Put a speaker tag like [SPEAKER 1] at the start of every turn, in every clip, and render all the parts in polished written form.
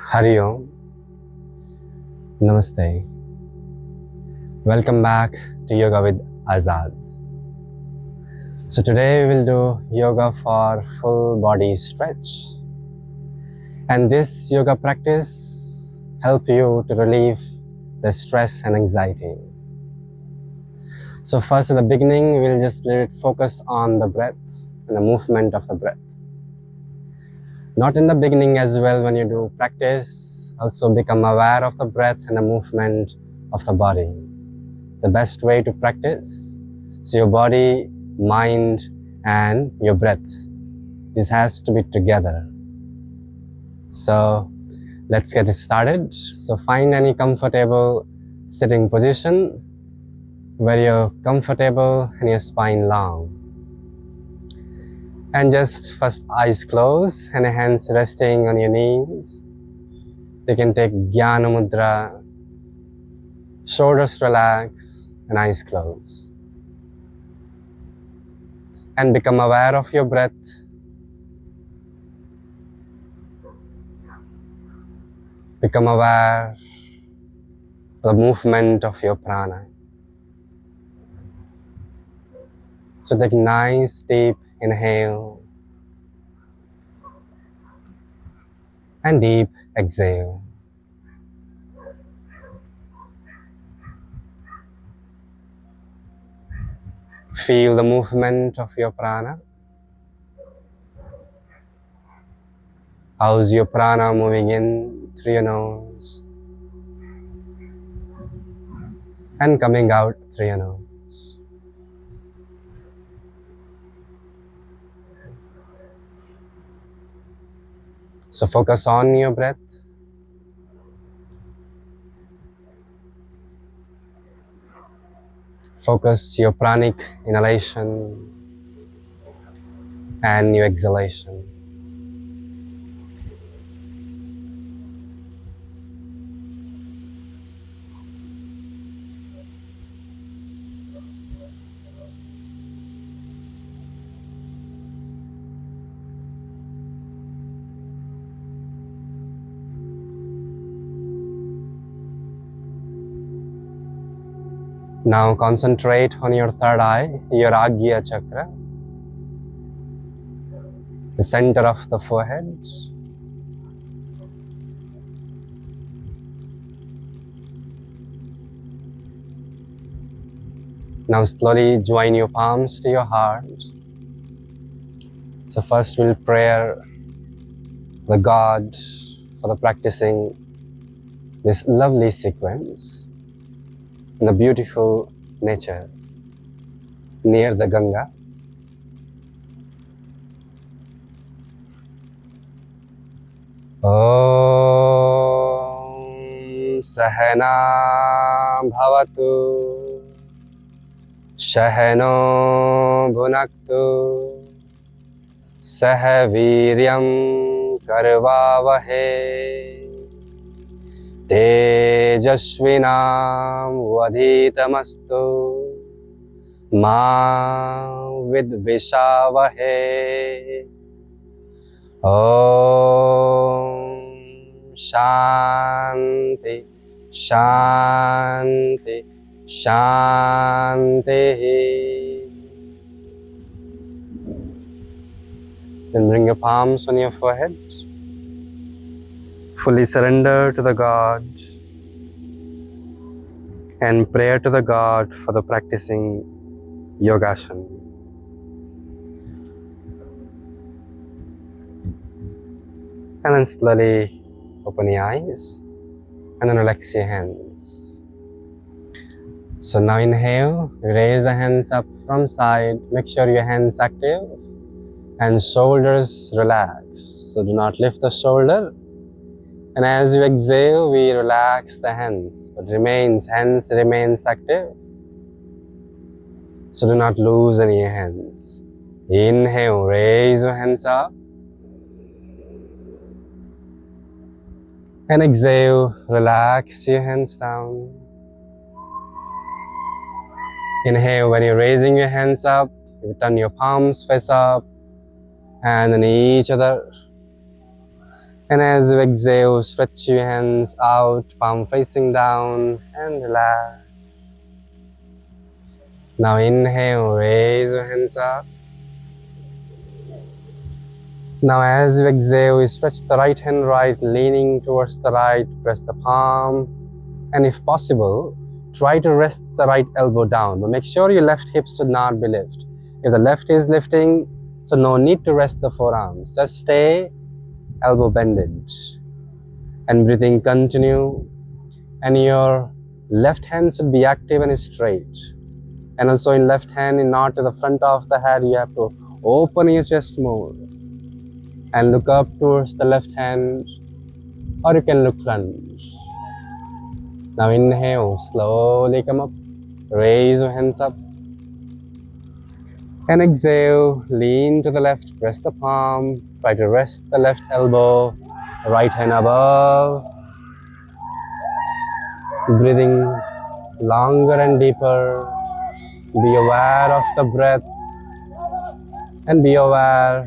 [SPEAKER 1] Hari Om. Namaste. Welcome back to Yoga with Azad. So today we will do yoga for full body stretch. And this yoga practice help you to relieve the stress and anxiety. So first at the beginning, we'll just let it focus on the breath and the movement of the breath. Not in the beginning as well, when you do practice, also become aware of the breath and the movement of the body. It's the best way to practice. So your body, mind, and your breath. This has to be together. So let's get started. So find any comfortable sitting position where you're comfortable and your spine long. And just first eyes closed and hands resting on your knees. You can take Jnana Mudra, shoulders relax and eyes closed. And become aware of your breath. Become aware of the movement of your prana. So take nice deep inhale and deep exhale. Feel the movement of your prana. How's your prana moving in through your nose and coming out through your nose? So focus on your breath. Focus your pranic inhalation and your exhalation. Now concentrate on your third eye, your Agya chakra, the center of the forehead. Now slowly join your palms to your heart. So first we'll pray the God for the practicing this lovely sequence in the beautiful nature near the Ganga. Om Sahana Bhavatu Sahano Bhunaktu Sah Viryam Karvavahe Tejasvinam vaditamastu ma vidvishavahe. Om Shanti Shanti Shanti. Then bring your palms on your forehead. Fully surrender to the God and pray to the God for the practicing yogasana. And then slowly open your eyes and then relax your hands. So now inhale, raise the hands up from side, make sure your hands active and shoulders relax. So do not lift the shoulder. And as you exhale, we relax the hands, but hands remains active. So do not lose any hands. Inhale, raise your hands up. And exhale, relax your hands down. Inhale, when you're raising your hands up, you turn your palms face up and then each other. And as you exhale, stretch your hands out, palm facing down, and relax. Now inhale, raise your hands up. Now as you exhale, you stretch the right hand right, leaning towards the right, press the palm, and if possible, try to rest the right elbow down, but make sure your left hip should not be lifted. If the left is lifting, so no need to rest the forearms. Just stay elbow bended. And breathing continue. And your left hand should be active and straight. And also in left hand, not to the front of the head, you have to open your chest more. And look up towards the left hand, or you can look front. Now inhale, slowly come up, raise your hands up. And exhale, lean to the left, press the palm, try to rest the left elbow, right hand above. Breathing longer and deeper. Be aware of the breath and be aware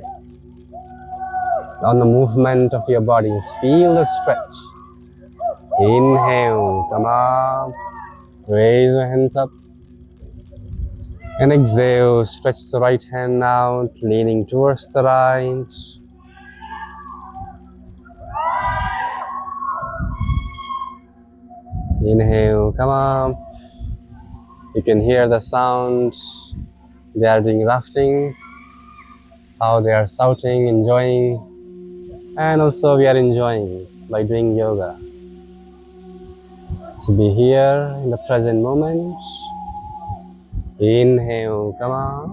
[SPEAKER 1] on the movement of your bodies. Feel the stretch. Inhale, come up, raise your hands up. And exhale, stretch the right hand out, leaning towards the right. Inhale, come up. You can hear the sound. They are doing rafting, how they are shouting, enjoying. And also we are enjoying by doing yoga. So be here in the present moment. Inhale, come up.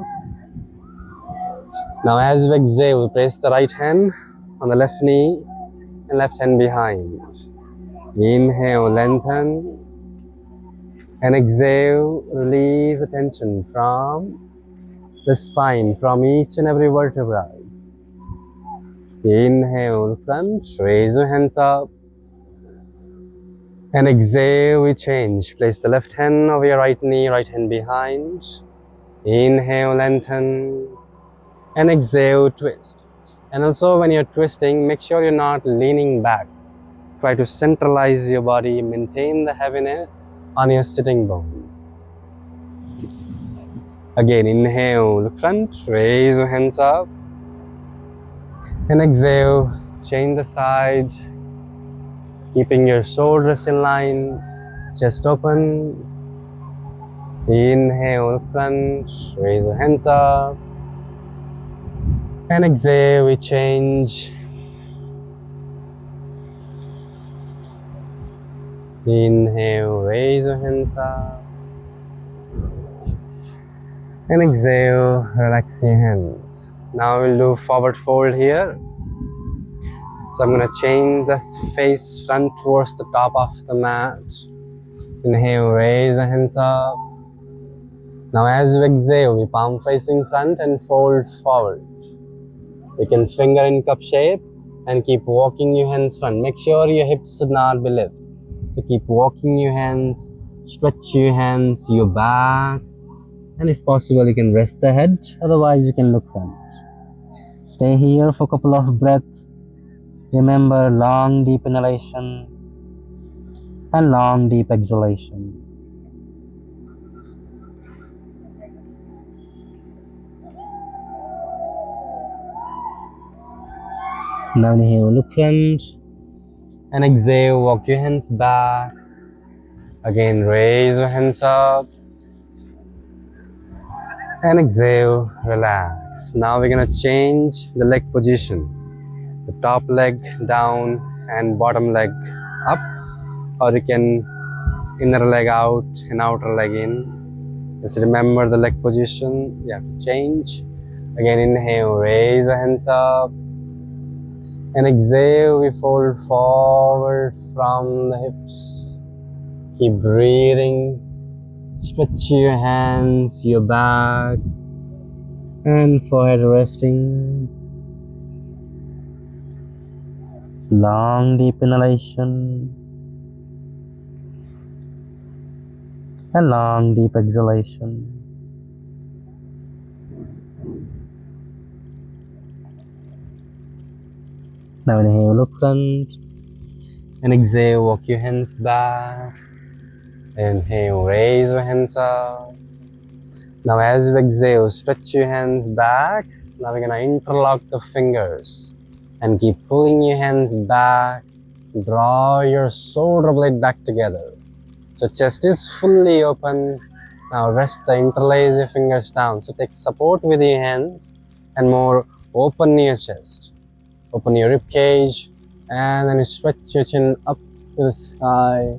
[SPEAKER 1] Now as you exhale, place the right hand on the left knee and left hand behind. Inhale, lengthen. And exhale, release the tension from the spine, from each and every vertebra. Inhale, front, raise your hands up. And exhale, we change. Place the left hand over your right knee, right hand behind. Inhale, lengthen. And exhale, twist. And also when you're twisting, make sure you're not leaning back. Try to centralize your body, maintain the heaviness on your sitting bone. Again, inhale, look front, raise your hands up. And exhale, change the side, keeping your shoulders in line, chest open. Inhale, look front, raise your hands up. And exhale, we change. Inhale, raise your hands up. And exhale, relax your hands. Now we'll do forward fold here. So I'm going to change the face front towards the top of the mat. Inhale, raise the hands up. Now as you exhale, we palm facing front and fold forward. You can finger in cup shape and keep walking your hands front. Make sure your hips should not be lifted. So keep walking your hands, stretch your hands, your back. And if possible, you can rest the head. Otherwise, you can look front. Stay here for a couple of breaths. Remember long, deep inhalation and long, deep exhalation. Now inhale, look front. And exhale, walk your hands back. Again, raise your hands up. And exhale, relax. Now we're gonna change the leg position. The top leg down and bottom leg up. Or you can inner leg out and outer leg in. Just remember the leg position. You have to change. Again, inhale, raise the hands up. And exhale, we fold forward from the hips. Keep breathing. Stretch your hands, your back, and forehead resting. Long, deep inhalation. And long, deep exhalation. Now inhale, look front. And exhale, walk your hands back. Inhale, raise your hands up. Now as you exhale, stretch your hands back. Now we're gonna interlock the fingers and keep pulling your hands back. Draw your shoulder blade back together. So chest is fully open. Now rest the interlace your fingers down. So take support with your hands and more open your chest. Open your rib cage and then stretch your chin up to the sky.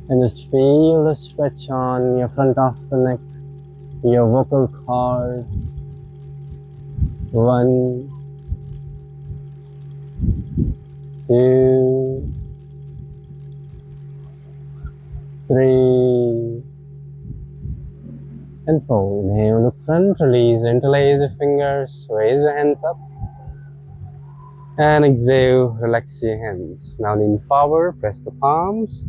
[SPEAKER 1] And just feel the stretch on your front of the neck, your vocal cord. 1, 2, 3, and 4. Inhale, look front, release, interlace your fingers, raise your hands up. And exhale, relax your hands. Now lean forward, press the palms,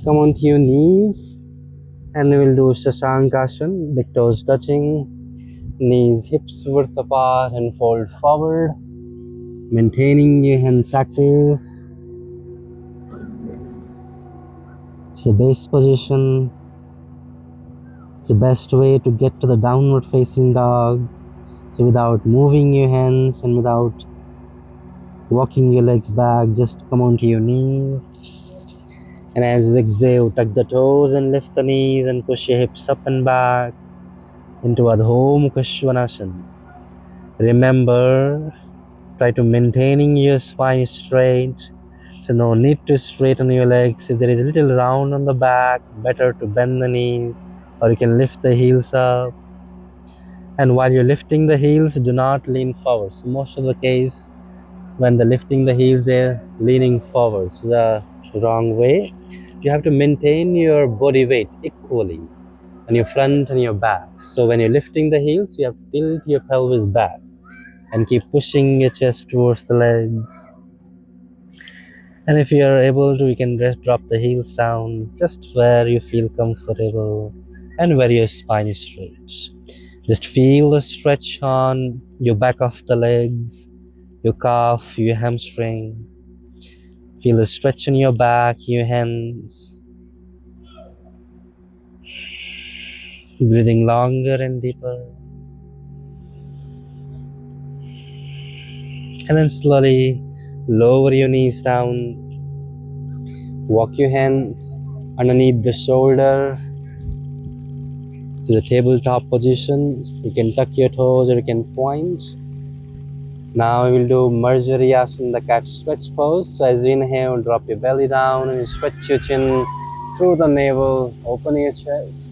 [SPEAKER 1] come onto your knees. And we will do Shashankasana, big toes touching, knees hips width apart and fold forward. Maintaining your hands active. It's the base position. It's the best way to get to the downward facing dog. So without moving your hands and without walking your legs back, just come onto your knees. And as you exhale, tuck the toes and lift the knees and push your hips up and back into Adho Mukha Svanasana. Remember, try to maintaining your spine straight. So no need to straighten your legs. If there is a little round on the back, better to bend the knees, or you can lift the heels up. And while you're lifting the heels, do not lean forward. So most of the case, when they're lifting the heels, they're leaning forward. So the wrong way. You have to maintain your body weight equally on your front and your back. So when you're lifting the heels, you have to tilt your pelvis back and keep pushing your chest towards the legs. And if you are able to, you can just drop the heels down just where you feel comfortable and where your spine is straight. Just feel the stretch on your back of the legs, your calf, your hamstring. Feel the stretch in your back, your hands. Breathing longer and deeper. And then slowly lower your knees down. Walk your hands underneath the shoulder. This is a tabletop position. You can tuck your toes or you can point. Now we will do Marjariyasana, the cat stretch pose. So as you inhale, drop your belly down and stretch your chin through the navel. Open your chest.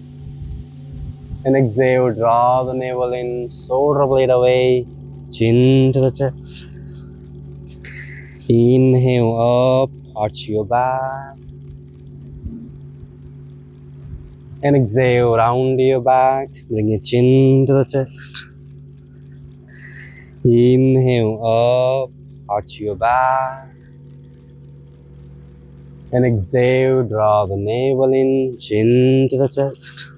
[SPEAKER 1] And exhale, draw the navel in, shoulder blade away, chin to the chest. Inhale up, arch your back. And exhale, round your back, bring your chin to the chest. Inhale up, arch your back. And exhale, draw the navel in, chin to the chest.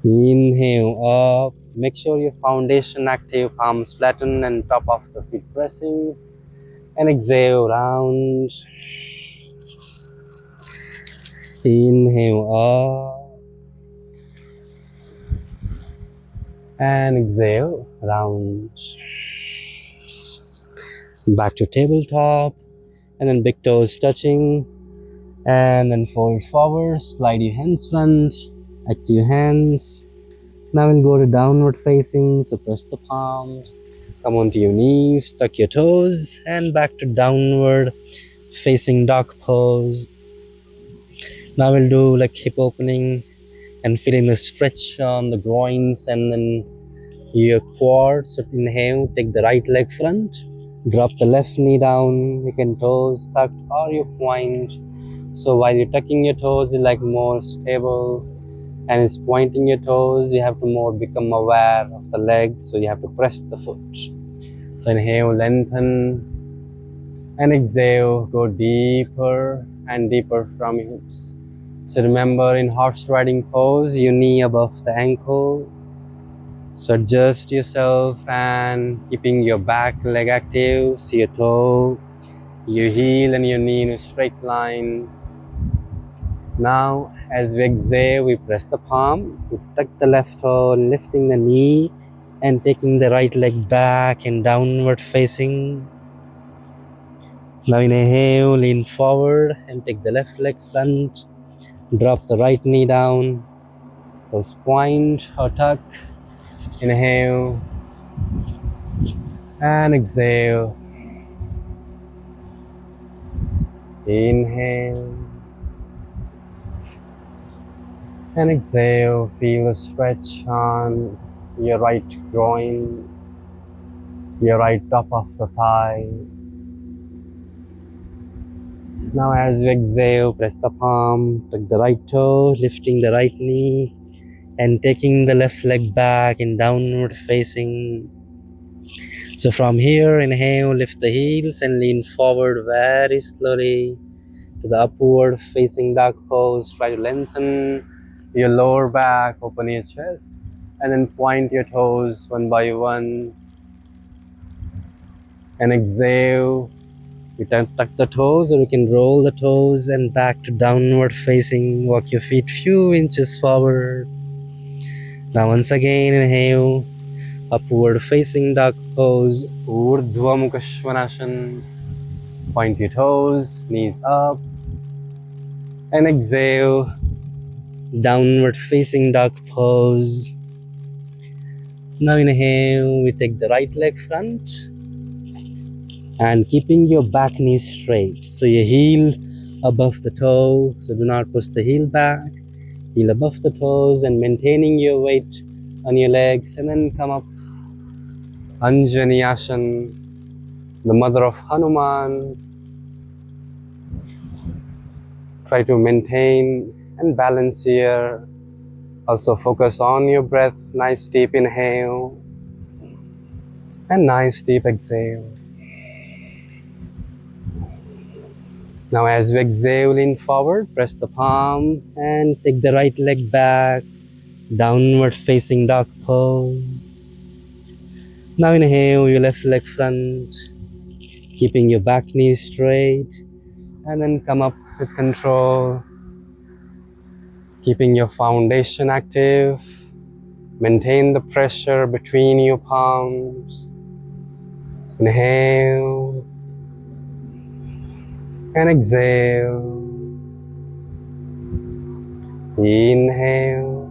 [SPEAKER 1] Inhale up, make sure your foundation active, palms flatten and top of the feet pressing. And exhale, round. Inhale up. And exhale, round. Back to tabletop. And then big toes touching. And then fold forward, slide your hands front, active hands. Now we'll go to downward facing, so press the palms, come onto your knees, tuck your toes, and back to downward facing dog pose. Now we'll do like hip opening and feeling the stretch on the groins and then your quads. So inhale, take the right leg front, drop the left knee down, you can toes tucked or you point. So while you're tucking your toes, you're like more stable. And it's pointing your toes, you have to more become aware of the legs, so you have to press the foot. So inhale, lengthen, and exhale, go deeper and deeper from your hips. So remember, in horse riding pose, your knee above the ankle, So adjust yourself and keeping your back leg active, so your toe, your heel and your knee in a straight line. Now, as we exhale, we press the palm, we tuck the left toe, lifting the knee and taking the right leg back and downward facing. Now inhale, lean forward and take the left leg front. Drop the right knee down. Toes point or tuck. Inhale and exhale. Inhale and exhale. Feel a stretch on your right groin, your right top of the thigh. Now as you exhale, press the palm, tuck the right toe, lifting the right knee and taking the left leg back and downward facing. So from here, inhale, lift the heels and lean forward very slowly to the upward facing dog pose. Try to lengthen your lower back, open your chest, and then point your toes one by one. And exhale. You can tuck the toes or you can roll the toes and back to downward facing. Walk your feet few inches forward. Now once again, inhale, upward facing dog pose, Urdhva Mukha Svanasana. Point your toes, knees up. And exhale, downward facing dog pose. Now inhale, we take the right leg front and keeping your back knee straight. So your heel above the toe, so do not push the heel back. Heel above the toes and maintaining your weight on your legs, and then come up. Anjaneyasana, the mother of Hanuman. Try to maintain and balance here. Also focus on your breath. Nice deep inhale and nice deep exhale. Now as you exhale, lean forward, press the palm and take the right leg back, downward facing dog pose. Now inhale, your left leg front, keeping your back knee straight, and then come up with control, keeping your foundation active. Maintain the pressure between your palms. Inhale and exhale. Inhale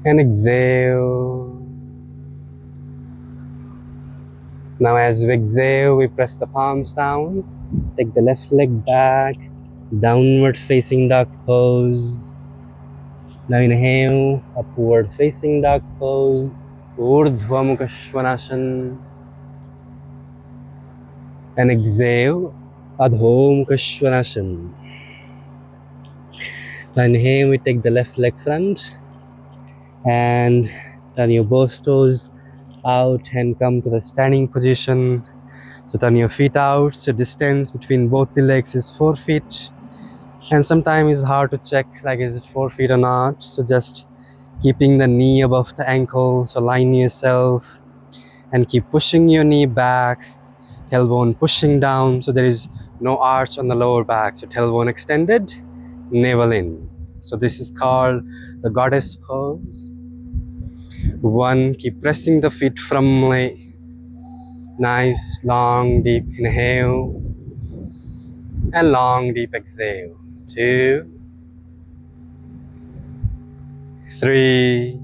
[SPEAKER 1] and exhale. Now as we exhale, we press the palms down. Take the left leg back, downward facing dog pose. Now inhale, upward facing dog pose, Urdhva Mukha Svanasana. And exhale, Adho Mukha Svanasana. Now inhale, we take the left leg front and turn your both toes out and come to the standing position. So turn your feet out, so distance between both the legs is 4 feet. And sometimes it's hard to check like is it 4 feet or not. So just keeping the knee above the ankle, so line yourself and keep pushing your knee back, tailbone pushing down, so there is no arch on the lower back. So tailbone extended, navel in. So this is called the goddess pose. 1, keep pressing the feet firmly. Nice, long, deep inhale and long, deep exhale. 2, 3,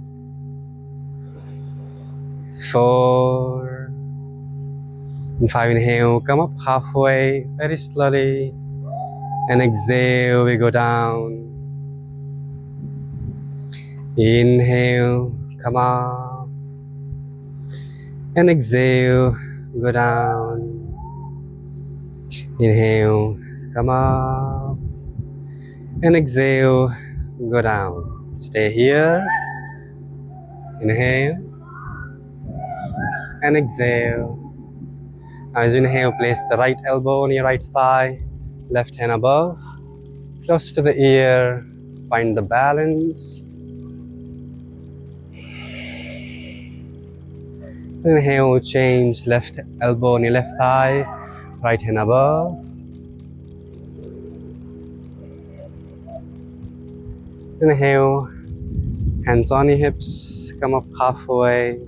[SPEAKER 1] 4, and 5. Inhale, come up halfway, very slowly, and exhale, we go down. Inhale, come up, and exhale, go down. Inhale, come up, and exhale, go down. Stay here. Inhale and exhale. As you inhale, place the right elbow on your right thigh, left hand above, close to the ear. Find the balance. Inhale, change left elbow on your left thigh, right hand above. Inhale, hands on your hips, come up halfway.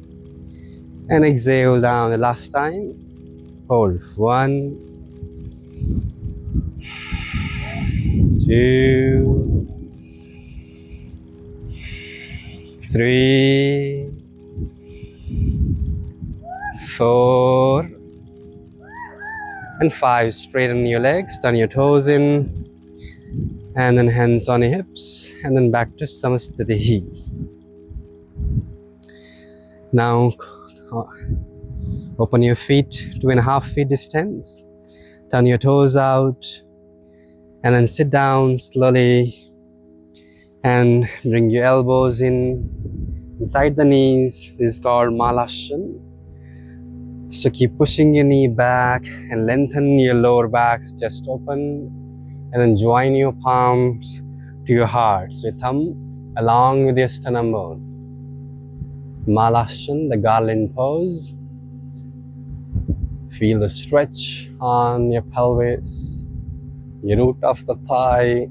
[SPEAKER 1] And exhale down the last time. Hold. 1, 2, 3, 4, and 5. Straighten your legs, turn your toes in, and then hands on your hips, and then back to Samastiti. Now open your feet 2.5 feet distance, turn your toes out, and then sit down slowly and bring your elbows in inside the knees. This is called Malashan. So keep pushing your knee back and lengthen your lower back, so chest open, and then join your palms to your heart. So your thumb along with your sternum bone. Malashan, the garland pose. Feel the stretch on your pelvis, your root of the thigh.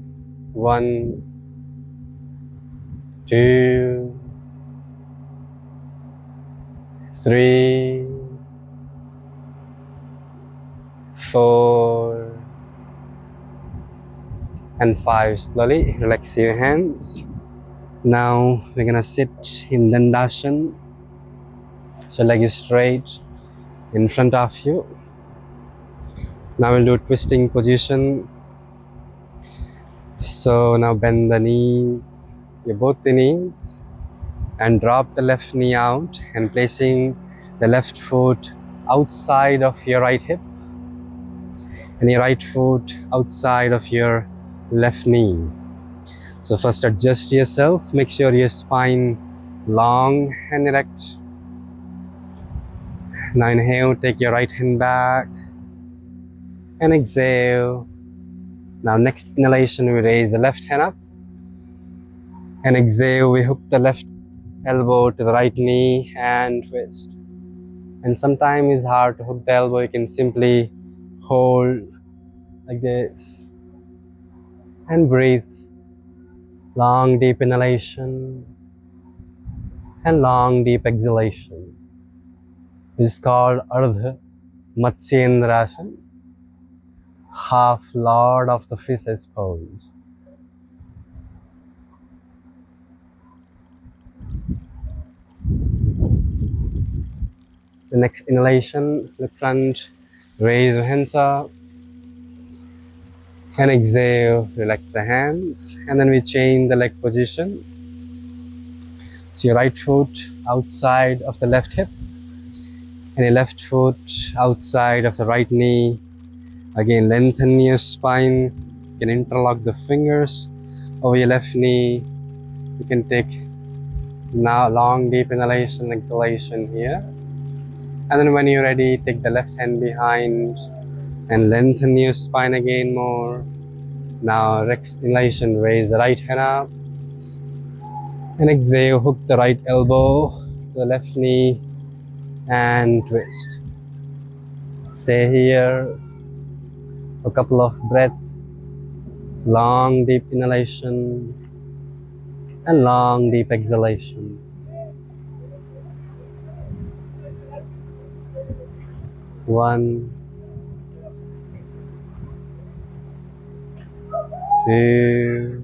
[SPEAKER 1] 1, 2, 3, 4, and 5. Slowly relax your hands. Now we're gonna sit in Dandasana. So leg is straight in front of you. Now we'll do twisting position. So now bend the knees, both the knees, and drop the left knee out and placing the left foot outside of your right hip and your right foot outside of your left knee. So first adjust yourself, make sure your spine long and erect. Now inhale, take your right hand back and exhale. Now next inhalation, we raise the left hand up, and exhale, we hook the left elbow to the right knee and twist. And sometimes it's hard to hook the elbow, you can simply hold like this and breathe. Long deep inhalation and long deep exhalation. This is called Ardha Matsyendrasana, half Lord of the Fishes pose. The next inhalation, the front, raise your hands up, and exhale, relax the hands, and then we change the leg position. So your right foot outside of the left hip, and your left foot outside of the right knee. Again, lengthen your spine. You can interlock the fingers over your left knee. You can take now long deep inhalation, exhalation here. And then when you're ready, take the left hand behind and lengthen your spine again more. Now next inhalation, raise the right hand up. And exhale, hook the right elbow to the left knee and twist. Stay here for a couple of breaths. Long deep inhalation and long deep exhalation. One, 2,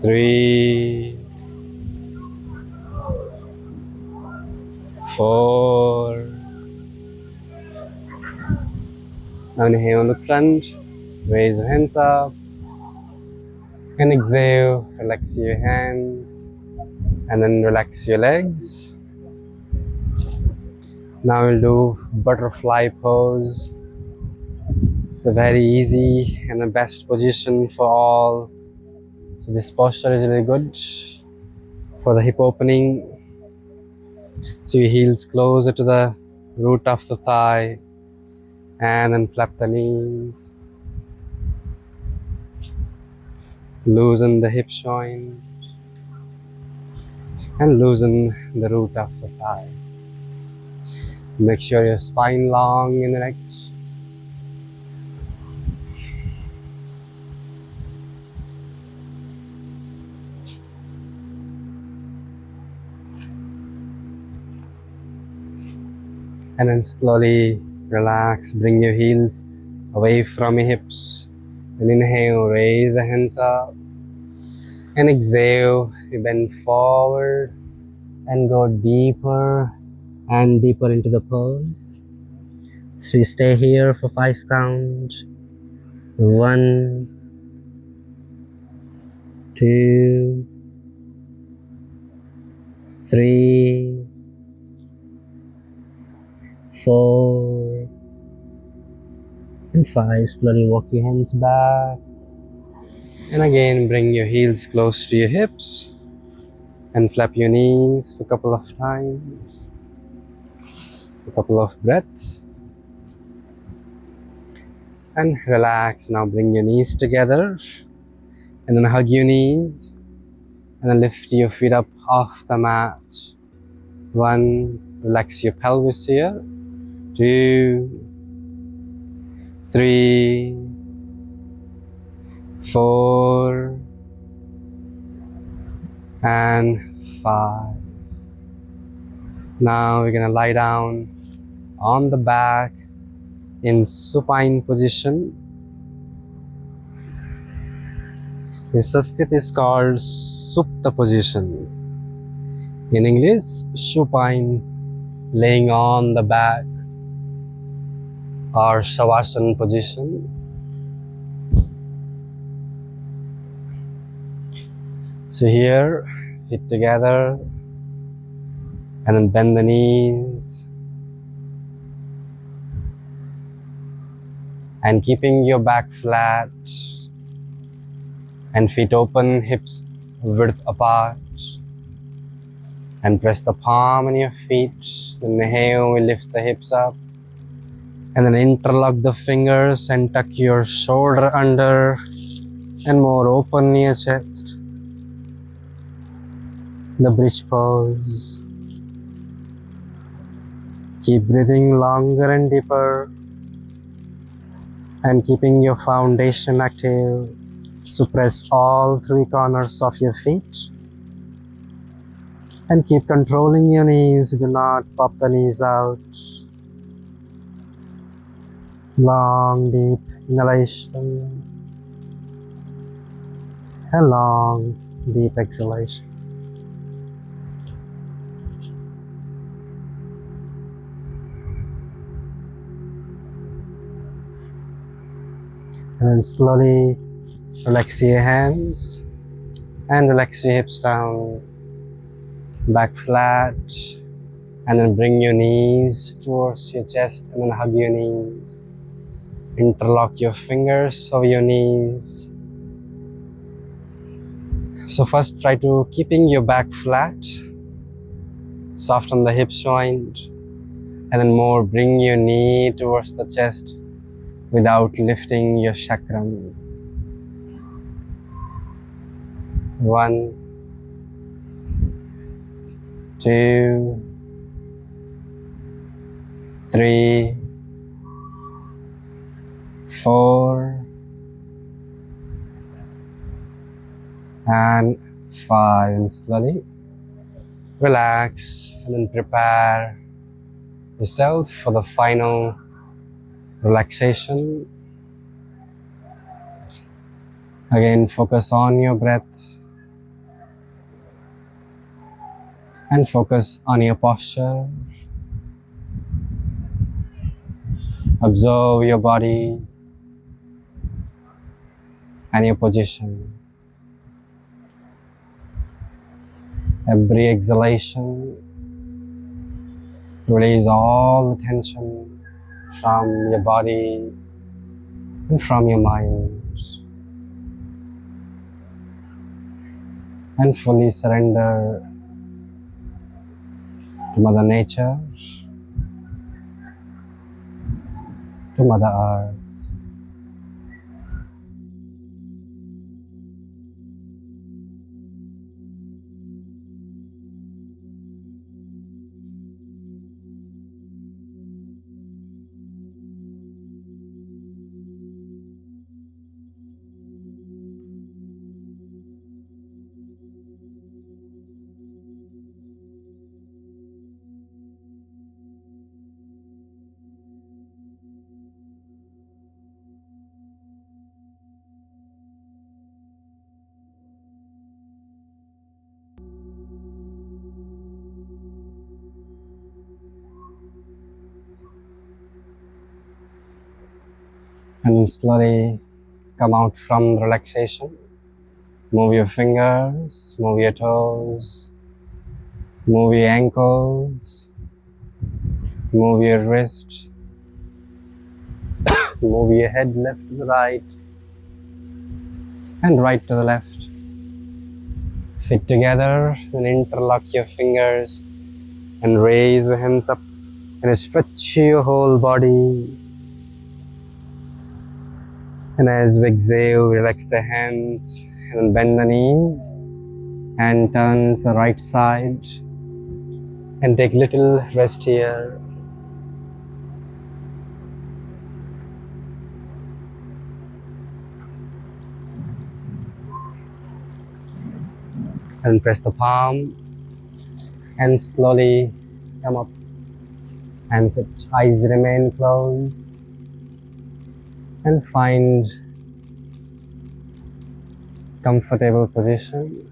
[SPEAKER 1] 3, 4. Now inhale on the front, raise your hands up, and exhale, relax your hands, and then relax your legs. Now we'll do butterfly pose. It's a very easy and the best position for all. So this posture is really good for the hip opening. So your heels closer to the root of the thigh, and then flap the knees. Loosen the hip joint. and loosen the root of the thigh. Make sure your spine long and erect. And then slowly relax, bring your heels away from your hips. And inhale, raise the hands up. And exhale, you bend forward and go deeper and deeper into the pose. So we stay here for 5 counts. 1, 2, 3, 4, and 5. Slowly walk your hands back. And again, bring your heels close to your hips and flap your knees for a couple of times. A couple of breaths. And relax. Now bring your knees together and then hug your knees and then lift your feet up off the mat. 1, relax your pelvis here. 2, 3, 4, and 5. Now we're gonna lie down on the back in supine position. In Sanskrit is called supta position. In English, supine, laying on the back, or shavasana position. So here, feet together, and then bend the knees. And keeping your back flat, and feet open, hips width apart. And press the palm on your feet. Inhale, we lift the hips up. And then interlock the fingers and tuck your shoulder under and more open your chest. The bridge pose. Keep breathing longer and deeper and keeping your foundation active. So press all 3 corners of your feet and keep controlling your knees. Do not pop the knees out. Long, deep inhalation and long, deep exhalation. And then slowly relax your hands and relax your hips down, back flat, and then bring your knees towards your chest and then hug your knees. Interlock your fingers over your knees. So first try to keeping your back flat, soften the hip joint, and then more bring your knee towards the chest without lifting your chakram. 1, 2, 3, 4, and 5. And slowly relax and then prepare yourself for the final relaxation. Again, focus on your breath and focus on your posture. Observe your body and your position. Every exhalation, release all the tension from your body and from your mind. And fully surrender to Mother Nature, to Mother Earth. And slowly come out from the relaxation. Move your fingers, move your toes, move your ankles, move your wrist, move your head left to the right and right to the left. Feet together, then interlock your fingers and raise your hands up and stretch your whole body. And as we exhale, relax the hands and bend the knees and turn to the right side and take little rest here. And press the palm and slowly come up and sit. Eyes remain closed and find comfortable position.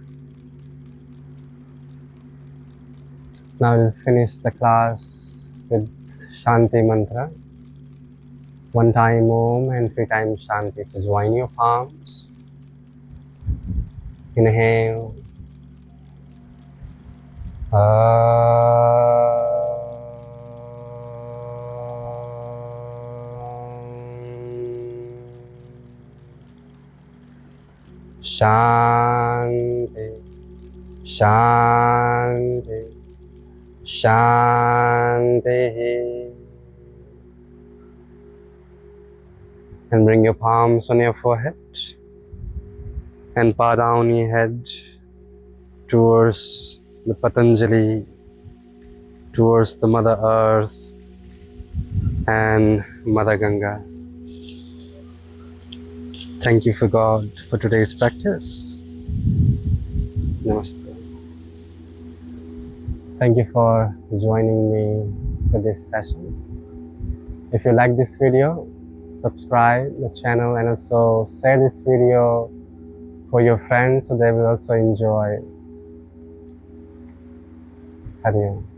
[SPEAKER 1] Now we'll finish the class with Shanti mantra. 1 time Om and 3 times Shanti. So join your palms. Inhale. Shanti, Shanti, Shanti. And bring your palms on your forehead and bow down your head towards the Patanjali, towards the Mother Earth and Mother Ganga. Thank you for God for today's practice. Namaste. Thank you for joining me for this session. If you like this video, subscribe the channel and also share this video for your friends so they will also enjoy. Hari Om.